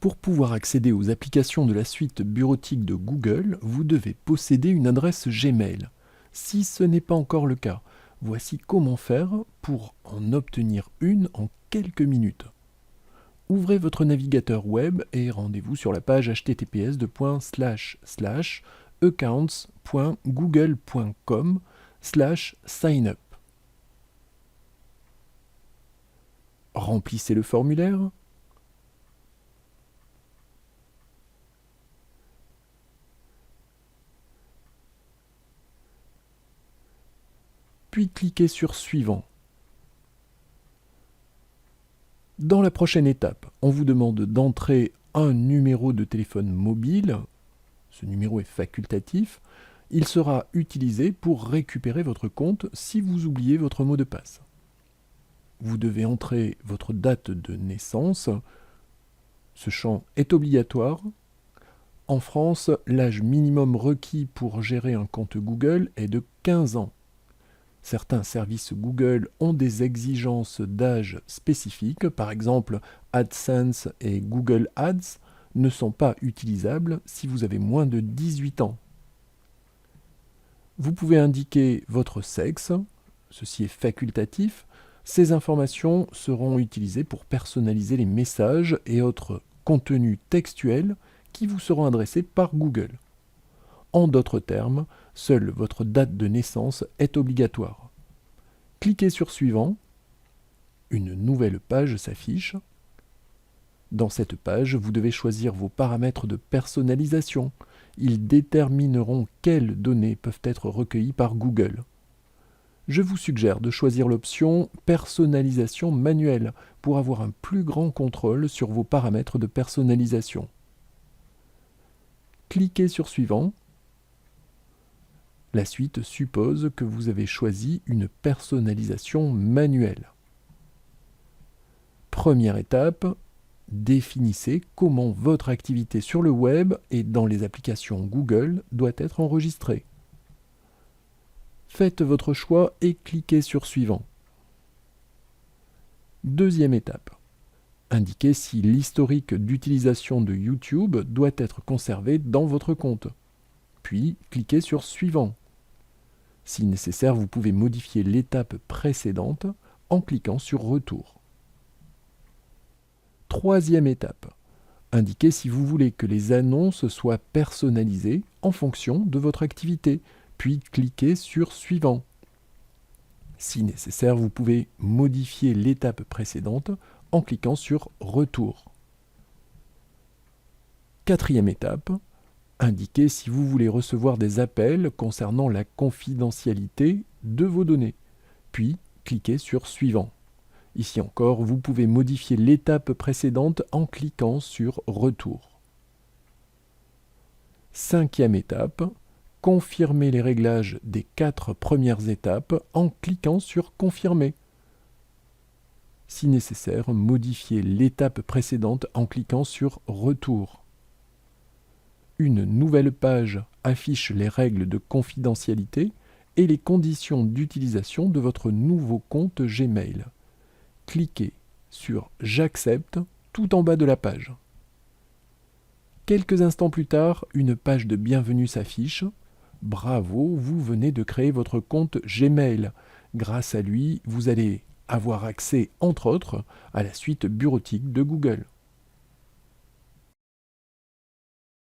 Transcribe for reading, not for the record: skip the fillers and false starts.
Pour pouvoir accéder aux applications de la suite bureautique de Google, vous devez posséder une adresse Gmail. Si ce n'est pas encore le cas, voici comment faire pour en obtenir une en quelques minutes. Ouvrez votre navigateur web et rendez-vous sur la page https://accounts.google.com/signup. Remplissez le formulaire. Puis cliquez sur Suivant. Dans la prochaine étape, on vous demande d'entrer un numéro de téléphone mobile. Ce numéro est facultatif. Il sera utilisé pour récupérer votre compte si vous oubliez votre mot de passe. Vous devez entrer votre date de naissance. Ce champ est obligatoire. En France, l'âge minimum requis pour gérer un compte Google est de 15 ans. Certains services Google ont des exigences d'âge spécifiques, par exemple AdSense et Google Ads ne sont pas utilisables si vous avez moins de 18 ans. Vous pouvez indiquer votre sexe, ceci est facultatif. Ces informations seront utilisées pour personnaliser les messages et autres contenus textuels qui vous seront adressés par Google. En d'autres termes, seule votre date de naissance est obligatoire. Cliquez sur Suivant. Une nouvelle page s'affiche. Dans cette page, vous devez choisir vos paramètres de personnalisation. Ils détermineront quelles données peuvent être recueillies par Google. Je vous suggère de choisir l'option Personnalisation manuelle pour avoir un plus grand contrôle sur vos paramètres de personnalisation. Cliquez sur Suivant. La suite suppose que vous avez choisi une personnalisation manuelle. Première étape, définissez comment votre activité sur le web et dans les applications Google doit être enregistrée. Faites votre choix et cliquez sur Suivant. Deuxième étape, indiquez si l'historique d'utilisation de YouTube doit être conservé dans votre compte. Puis, cliquez sur Suivant. Si nécessaire, vous pouvez modifier l'étape précédente en cliquant sur Retour. Troisième étape, indiquez si vous voulez que les annonces soient personnalisées en fonction de votre activité, puis cliquez sur Suivant. Si nécessaire, vous pouvez modifier l'étape précédente en cliquant sur Retour. Quatrième étape, indiquez si vous voulez recevoir des appels concernant la confidentialité de vos données, puis cliquez sur Suivant. Ici encore, vous pouvez modifier l'étape précédente en cliquant sur Retour. Cinquième étape, confirmez les réglages des 4 premières étapes en cliquant sur Confirmer. Si nécessaire, modifiez l'étape précédente en cliquant sur Retour. Une nouvelle page affiche les règles de confidentialité et les conditions d'utilisation de votre nouveau compte Gmail. Cliquez sur « J'accepte » tout en bas de la page. Quelques instants plus tard, une page de bienvenue s'affiche. Bravo, vous venez de créer votre compte Gmail. Grâce à lui, vous allez avoir accès, entre autres, à la suite bureautique de Google.